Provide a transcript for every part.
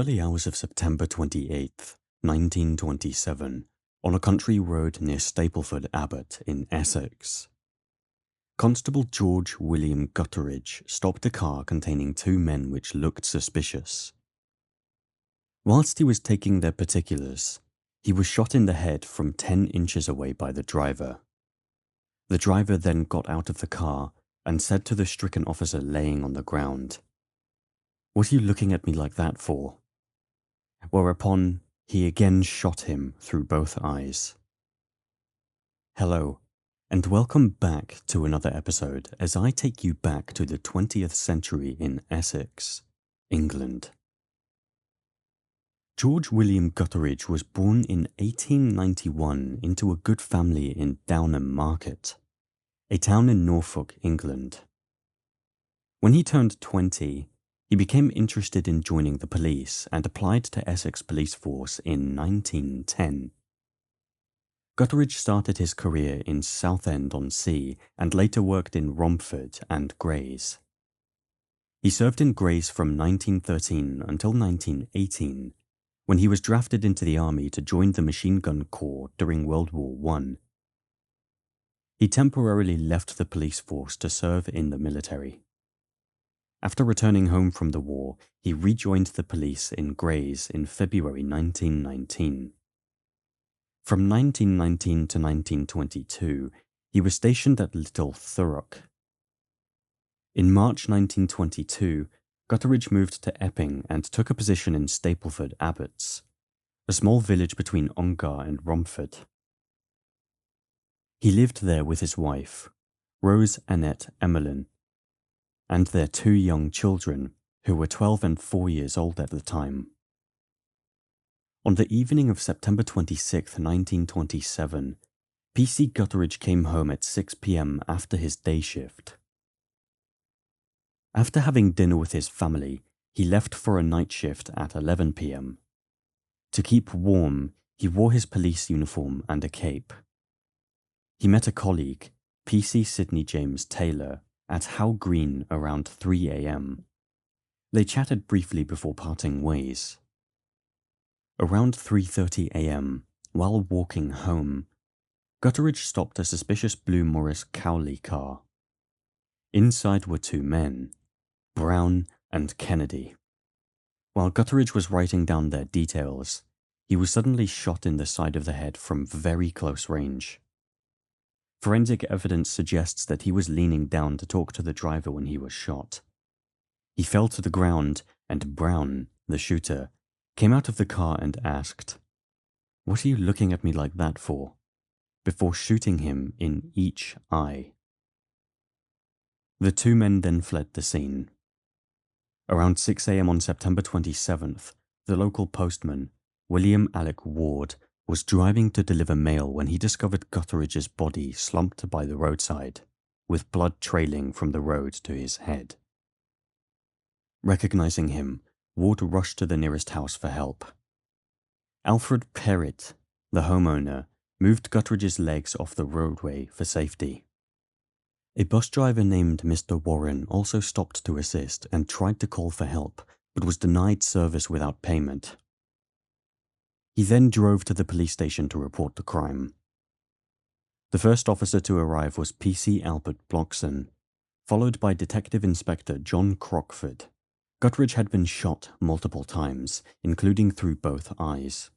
early hours of September 28th, 1927, on a country road near Stapleford Abbot in Essex. Constable George William Gutteridge stopped a car containing two men which looked suspicious. Whilst he was taking their particulars, he was shot in the head from 10 inches away by the driver. The driver then got out of the car and said to the stricken officer laying on the ground, "What are you looking at me like that for?" Whereupon he again shot him through both eyes. Hello, and welcome back to another episode as I take you back to the 20th century in Essex, England. George William Gutteridge was born in 1891 into a good family in Downham Market, a town in Norfolk, England. When he turned 20, he became interested in joining the police and applied to Essex Police Force in 1910. Gutteridge started his career in Southend-on-Sea and later worked in Romford and Grays. He served in Grays from 1913 until 1918, when he was drafted into the army to join the Machine Gun Corps during World War I. He temporarily left the police force to serve in the military. After returning home from the war, he rejoined the police in Grays in February 1919. From 1919 to 1922, he was stationed at Little Thurrock. In March 1922, Gutteridge moved to Epping and took a position in Stapleford Abbots, a small village between Ongar and Romford. He lived there with his wife, Rose Annette Emmeline, and their two young children, who were 12 and 4 years old at the time. On the evening of September 26, 1927, PC Gutridge came home at 6 p.m. after his day shift. After having dinner with his family, he left for a night shift at 11 p.m. To keep warm, he wore his police uniform and a cape. He met a colleague, PC Sidney James Taylor, at How Green around 3 a.m. They chatted briefly before parting ways. Around 3:30 a.m., while walking home, Gutteridge stopped a suspicious blue Morris Cowley car. Inside were two men, Brown and Kennedy. While Gutteridge was writing down their details, he was suddenly shot in the side of the head from very close range. Forensic evidence suggests that he was leaning down to talk to the driver when he was shot. He fell to the ground, and Brown, the shooter, came out of the car and asked, "What are you looking at me like that for?" before shooting him in each eye. The two men then fled the scene. Around 6 a.m. on September 27th, the local postman, William Alec Ward, was driving to deliver mail when he discovered Gutteridge's body slumped by the roadside, with blood trailing from the road to his head. Recognizing him, Ward rushed to the nearest house for help. Alfred Perrott, the homeowner, moved Gutteridge's legs off the roadway for safety. A bus driver named Mr. Warren also stopped to assist and tried to call for help, but was denied service without payment. He then drove to the police station to report the crime. The first officer to arrive was PC Albert Blockson, followed by Detective Inspector John Crockford. Gutteridge had been shot multiple times, including through both eyes.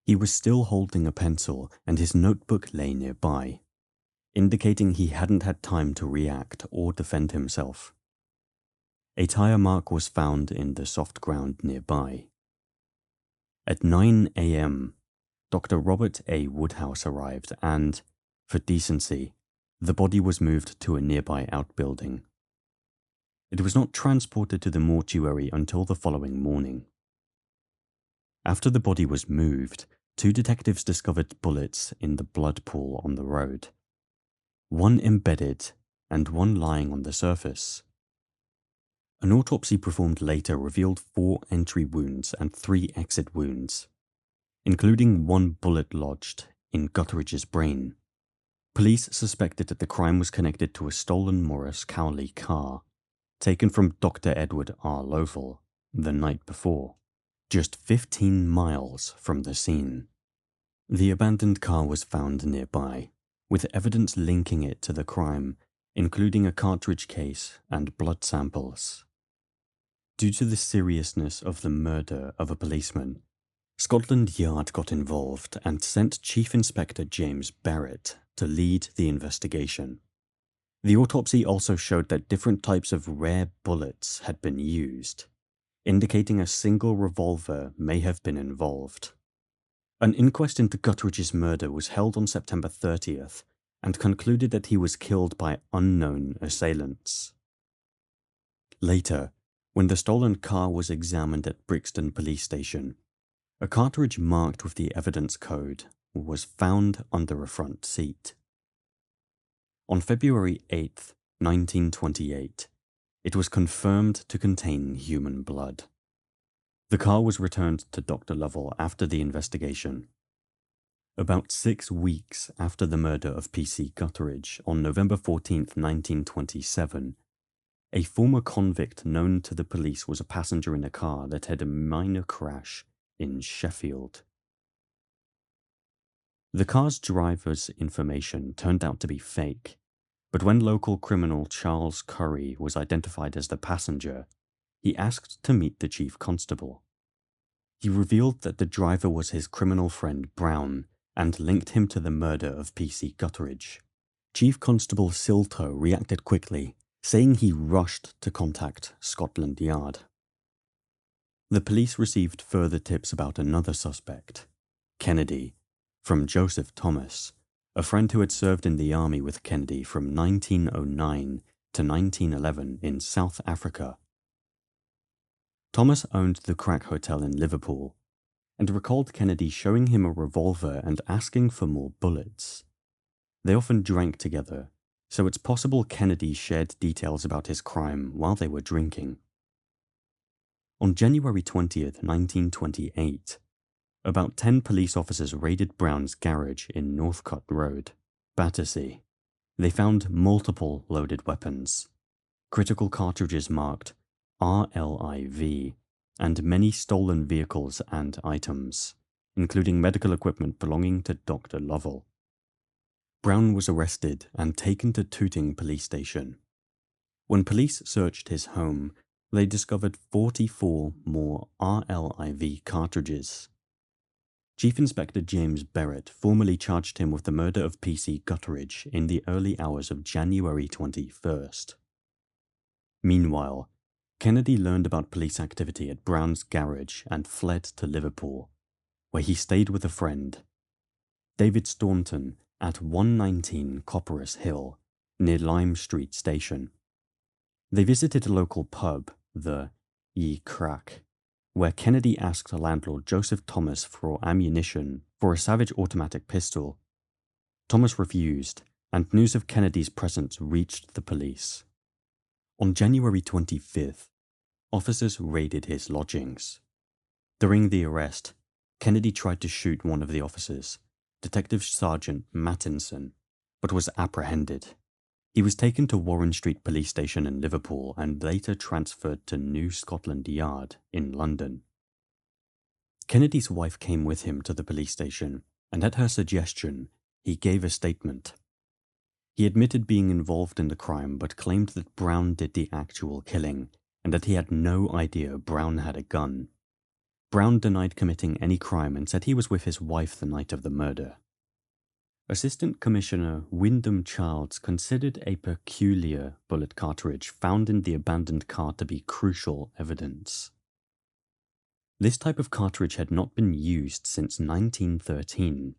He was still holding a pencil and his notebook lay nearby, indicating he hadn't had time to react or defend himself. A tire mark was found in the soft ground nearby. At 9 a.m., Dr. Robert A. Woodhouse arrived and, for decency, the body was moved to a nearby outbuilding. It was not transported to the mortuary until the following morning. After the body was moved, two detectives discovered bullets in the blood pool on the road, one embedded and one lying on the surface. An autopsy performed later revealed 4 entry wounds and 3 exit wounds, including one bullet lodged in Gutteridge's brain. Police suspected that the crime was connected to a stolen Morris Cowley car, taken from Dr. Edward R. Lovell the night before. just 15 miles from the scene. The abandoned car was found nearby, with evidence linking it to the crime, including a cartridge case and blood samples. Due to the seriousness of the murder of a policeman, Scotland Yard got involved and sent Chief Inspector James Barrett to lead the investigation. The autopsy also showed that different types of rare bullets had been used, indicating a single revolver may have been involved. An inquest into Gutteridge's murder was held on September 30th and concluded that he was killed by unknown assailants. Later, when the stolen car was examined at Brixton Police Station, a cartridge marked with the evidence code was found under a front seat. On February 8, 1928, it was confirmed to contain human blood. The car was returned to Dr. Lovell after the investigation. About 6 weeks after the murder of PC Gutridge on November 14, 1927, a former convict known to the police was a passenger in a car that had a minor crash in Sheffield. The car's driver's information turned out to be fake, but when local criminal Charles Curry was identified as the passenger, he asked to meet the chief constable. He revealed that the driver was his criminal friend Brown and linked him to the murder of PC Gutridge. Chief Constable Silto reacted quickly, saying he rushed to contact Scotland Yard. The police received further tips about another suspect, Kennedy, from Joseph Thomas, a friend who had served in the army with Kennedy from 1909 to 1911 in South Africa. Thomas owned the Crack Hotel in Liverpool and recalled Kennedy showing him a revolver and asking for more bullets. They often drank together, so it's possible Kennedy shared details about his crime while they were drinking. On January 20th, 1928, about 10 police officers raided Brown's garage in Northcote Road, Battersea. They found multiple loaded weapons, critical cartridges marked RLIV, and many stolen vehicles and items, including medical equipment belonging to Dr. Lovell. Brown was arrested and taken to Tooting Police Station. When police searched his home, they discovered 44 more RLIV cartridges. Chief Inspector James Barrett formally charged him with the murder of PC Gutridge in the early hours of January 21st. Meanwhile, Kennedy learned about police activity at Brown's garage and fled to Liverpool, where he stayed with a friend, David Staunton, at 119 Copperas Hill, near Lime Street Station. They visited a local pub, the Ye Crack, where Kennedy asked landlord Joseph Thomas for ammunition for a Savage automatic pistol. Thomas refused, and news of Kennedy's presence reached the police. On January 25th, officers raided his lodgings. During the arrest, Kennedy tried to shoot one of the officers, Detective Sergeant Mattinson, but was apprehended. He was taken to Warren Street Police Station in Liverpool and later transferred to New Scotland Yard in London. Kennedy's wife came with him to the police station, and at her suggestion, he gave a statement. He admitted being involved in the crime but claimed that Brown did the actual killing and that he had no idea Brown had a gun. Brown denied committing any crime and said he was with his wife the night of the murder. Assistant Commissioner Wyndham Childs considered a peculiar bullet cartridge found in the abandoned car to be crucial evidence. This type of cartridge had not been used since 1913,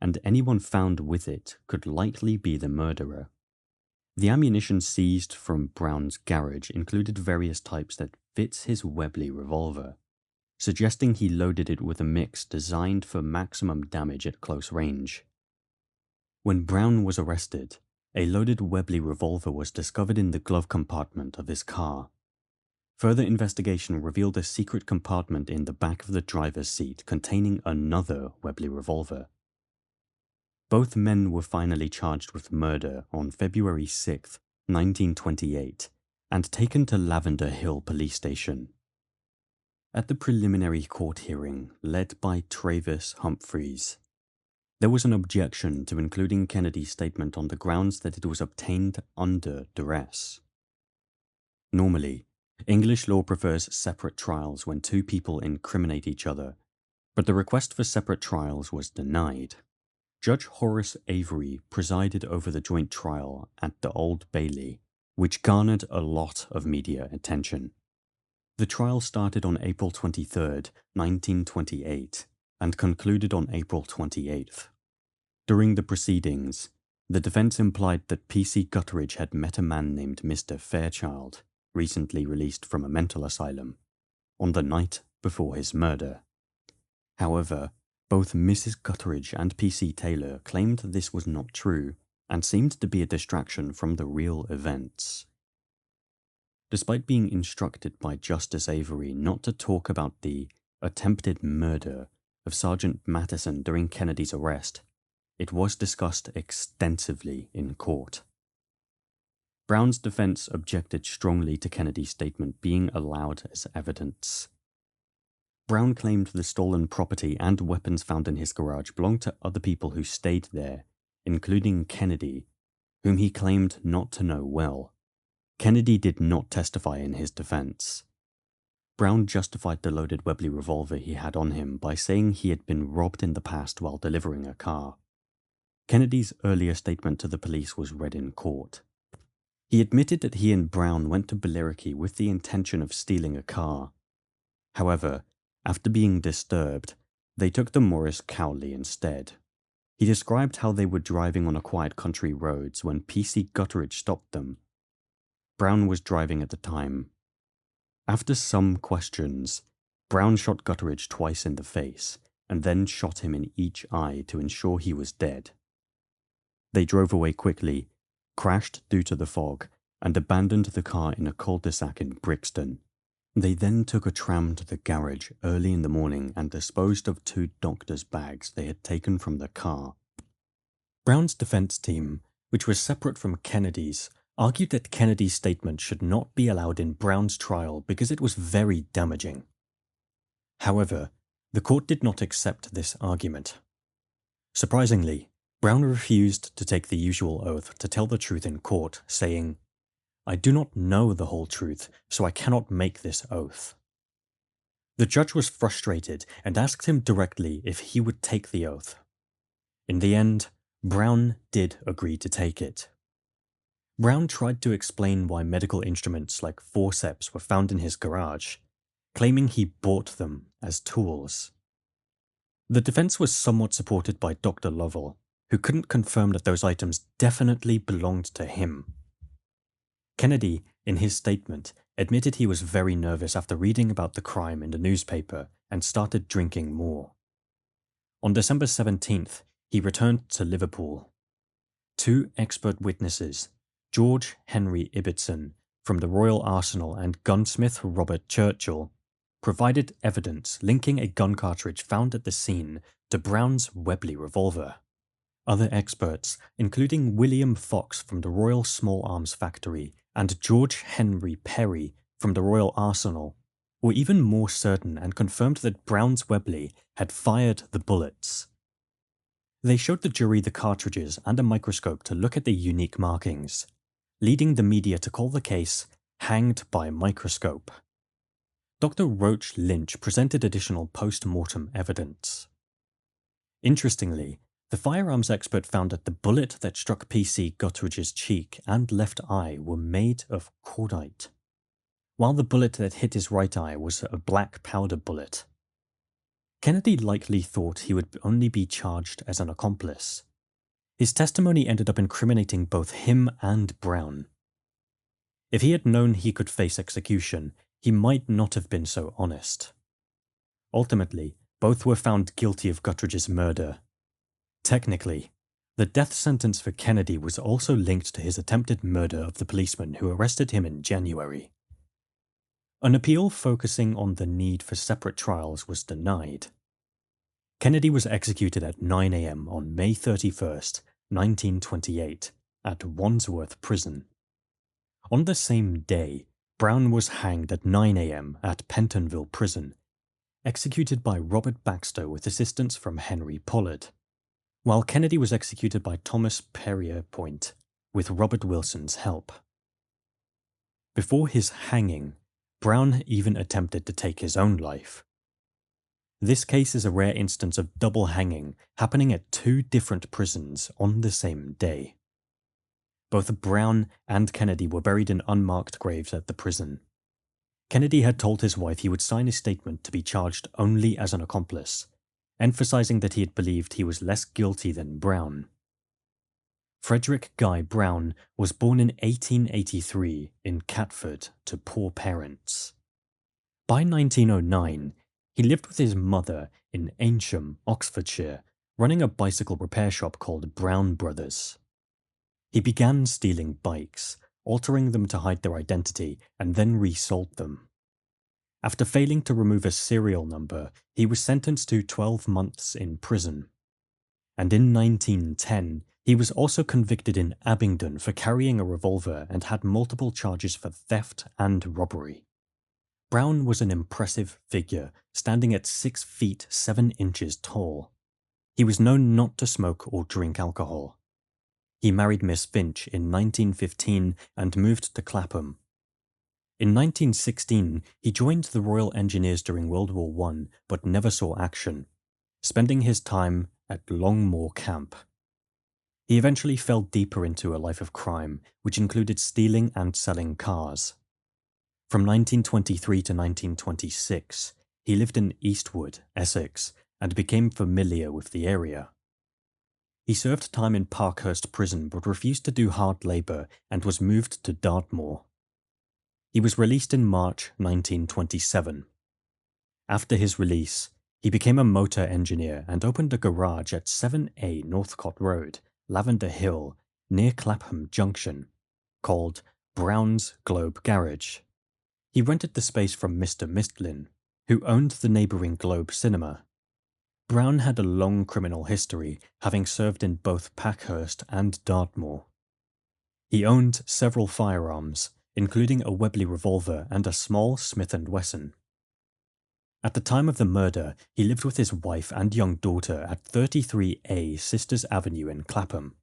and anyone found with it could likely be the murderer. The ammunition seized from Brown's garage included various types that fits his Webley revolver, suggesting he loaded it with a mix designed for maximum damage at close range. When Brown was arrested, a loaded Webley revolver was discovered in the glove compartment of his car. Further investigation revealed a secret compartment in the back of the driver's seat containing another Webley revolver. Both men were finally charged with murder on February 6, 1928, and taken to Lavender Hill Police Station. At the preliminary court hearing led by Travis Humphreys, there was an objection to including Kennedy's statement on the grounds that it was obtained under duress. Normally, English law prefers separate trials when two people incriminate each other, but the request for separate trials was denied. Judge Horace Avery presided over the joint trial at the Old Bailey, which garnered a lot of media attention. The trial started on April 23, 1928, and concluded on April 28th. During the proceedings, the defense implied that PC Gutteridge had met a man named Mr. Fairchild, recently released from a mental asylum, on the night before his murder. However, both Mrs. Gutteridge and PC Taylor claimed this was not true and seemed to be a distraction from the real events. Despite being instructed by Justice Avery not to talk about the attempted murder of Sergeant Mattison during Kennedy's arrest, it was discussed extensively in court. Brown's defense objected strongly to Kennedy's statement being allowed as evidence. Brown claimed the stolen property and weapons found in his garage belonged to other people who stayed there, including Kennedy, whom he claimed not to know well. Kennedy did not testify in his defense. Brown justified the loaded Webley revolver he had on him by saying he had been robbed in the past while delivering a car. Kennedy's earlier statement to the police was read in court. He admitted that he and Brown went to Billericay with the intention of stealing a car. However, after being disturbed, they took the Morris Cowley instead. He described how they were driving on a quiet country roads when PC Gutridge stopped them. Brown was driving at the time. After some questions, Brown shot Gutridge twice in the face and then shot him in each eye to ensure he was dead. They drove away quickly, crashed due to the fog, and abandoned the car in a cul-de-sac in Brixton. They then took a tram to the garage early in the morning and disposed of 2 doctor's bags they had taken from the car. Brown's defense team, which was separate from Kennedy's, argued that Kennedy's statement should not be allowed in Brown's trial because it was very damaging. However, the court did not accept this argument. Surprisingly, Brown refused to take the usual oath to tell the truth in court, saying, "I do not know the whole truth, so I cannot make this oath." The judge was frustrated and asked him directly if he would take the oath. In the end, Brown did agree to take it. Brown tried to explain why medical instruments like forceps were found in his garage, claiming he bought them as tools. The defense was somewhat supported by Dr. Lovell, who couldn't confirm that those items definitely belonged to him. Kennedy, in his statement, admitted he was very nervous after reading about the crime in the newspaper and started drinking more. On December 17th, he returned to Liverpool. 2 expert witnesses, George Henry Ibbotson from the Royal Arsenal and gunsmith Robert Churchill, provided evidence linking a gun cartridge found at the scene to Brown's Webley revolver. Other experts, including William Fox from the Royal Small Arms Factory and George Henry Perry from the Royal Arsenal, were even more certain and confirmed that Brown's Webley had fired the bullets. They showed the jury the cartridges and a microscope to look at the unique markings, leading the media to call the case hanged by microscope. Dr. Roach Lynch presented additional post-mortem evidence. Interestingly, the firearms expert found that the bullet that struck PC Gutridge's cheek and left eye were made of cordite, while the bullet that hit his right eye was a black powder bullet. Kennedy likely thought he would only be charged as an accomplice. His testimony ended up incriminating both him and Brown. If he had known he could face execution, he might not have been so honest. Ultimately, both were found guilty of Gutridge's murder. Technically, the death sentence for Kennedy was also linked to his attempted murder of the policeman who arrested him in January. An appeal focusing on the need for separate trials was denied. Kennedy was executed at 9 a.m. on May 31st, 1928, at Wandsworth Prison. On the same day, Brown was hanged at 9 a.m. at Pentonville Prison, executed by Robert Baxter with assistance from Henry Pollard, while Kennedy was executed by Thomas Perrier Point with Robert Wilson's help. Before his hanging, Brown even attempted to take his own life. This case is a rare instance of double hanging happening at two different prisons on the same day. Both Brown and Kennedy were buried in unmarked graves at the prison. Kennedy had told his wife he would sign a statement to be charged only as an accomplice, emphasizing that he had believed he was less guilty than Brown. Frederick Guy Brown was born in 1883 in Catford to poor parents. By 1909, he lived with his mother in Aynsham, Oxfordshire, running a bicycle repair shop called Brown Brothers. He began stealing bikes, altering them to hide their identity, and then resold them. After failing to remove a serial number, he was sentenced to 12 months in prison. And in 1910, he was also convicted in Abingdon for carrying a revolver and had multiple charges for theft and robbery. Brown was an impressive figure, standing at 6 feet 7 inches tall. He was known not to smoke or drink alcohol. He married Miss Finch in 1915 and moved to Clapham. In 1916, he joined the Royal Engineers during World War I, but never saw action, spending his time at Longmoor Camp. He eventually fell deeper into a life of crime, which included stealing and selling cars. From 1923 to 1926, he lived in Eastwood, Essex, and became familiar with the area. He served time in Parkhurst Prison but refused to do hard labour and was moved to Dartmoor. He was released in March 1927. After his release, he became a motor engineer and opened a garage at 7A Northcote Road, Lavender Hill, near Clapham Junction, called Brown's Globe Garage. He rented the space from Mr. Mistlin, who owned the neighbouring Globe Cinema. Brown had a long criminal history, having served in both Parkhurst and Dartmoor. He owned several firearms, including a Webley revolver and a small Smith & Wesson. At the time of the murder, he lived with his wife and young daughter at 33A Sisters Avenue in Clapham,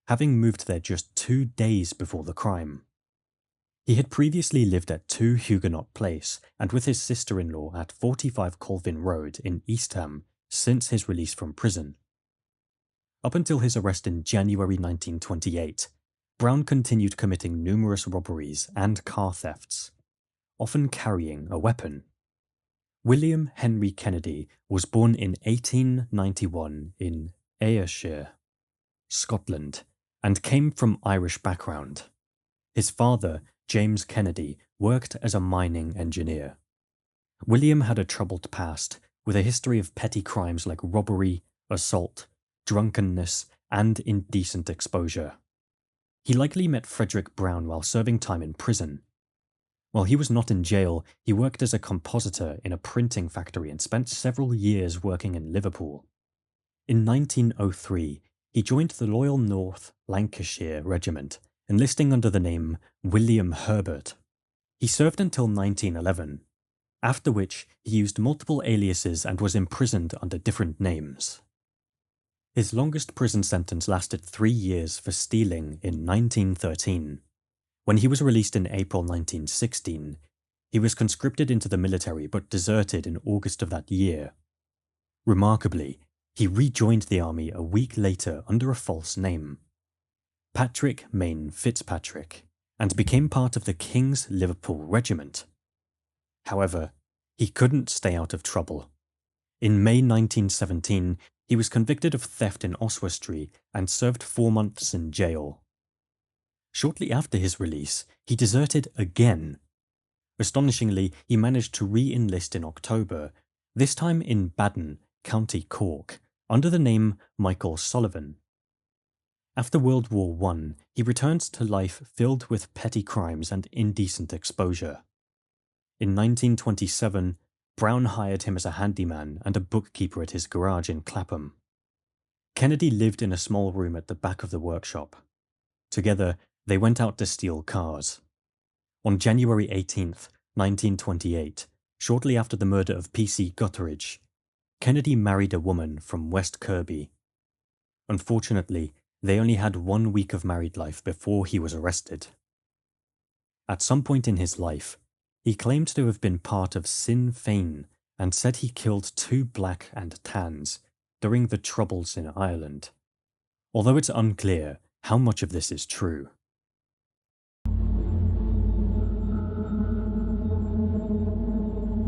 having moved there just 2 days before the crime. He had previously lived at 2 Huguenot Place and with his sister-in-law at 45 Colvin Road in Eastham since his release from prison. Up until his arrest in January 1928, Brown continued committing numerous robberies and car thefts, often carrying a weapon. William Henry Kennedy was born in 1891 in Ayrshire, Scotland, and came from Irish background. His father, James Kennedy, worked as a mining engineer. William had a troubled past, with a history of petty crimes like robbery, assault, drunkenness, and indecent exposure. He likely met Frederick Brown while serving time in prison. While he was not in jail, he worked as a compositor in a printing factory and spent several years working in Liverpool. In 1903, he joined the Loyal North Lancashire Regiment, enlisting under the name William Herbert. He served until 1911, after which he used multiple aliases and was imprisoned under different names. His longest prison sentence lasted 3 years for stealing in 1913. When he was released in April 1916, he was conscripted into the military but deserted in August of that year. Remarkably, he rejoined the army a week later under a false name, Patrick Mayne Fitzpatrick, and became part of the King's Liverpool Regiment. However, he couldn't stay out of trouble. In May 1917, he was convicted of theft in Oswestry and served 4 months in jail. Shortly after his release, he deserted again. Astonishingly, he managed to re-enlist in October, this time in Baden, County Cork, under the name Michael Sullivan. After World War I, he returned to life filled with petty crimes and indecent exposure. In 1927, Brown hired him as a handyman and a bookkeeper at his garage in Clapham. Kennedy lived in a small room at the back of the workshop. Together, they went out to steal cars. On January 18, 1928, Shortly after the murder of PC Gutteridge, Kennedy married a woman from West Kirby. Unfortunately, they only had 1 week of married life before he was arrested. At some point in his life, he claimed to have been part of Sinn Féin and said he killed 2 black and tans during the Troubles in Ireland, although it's unclear how much of this is true.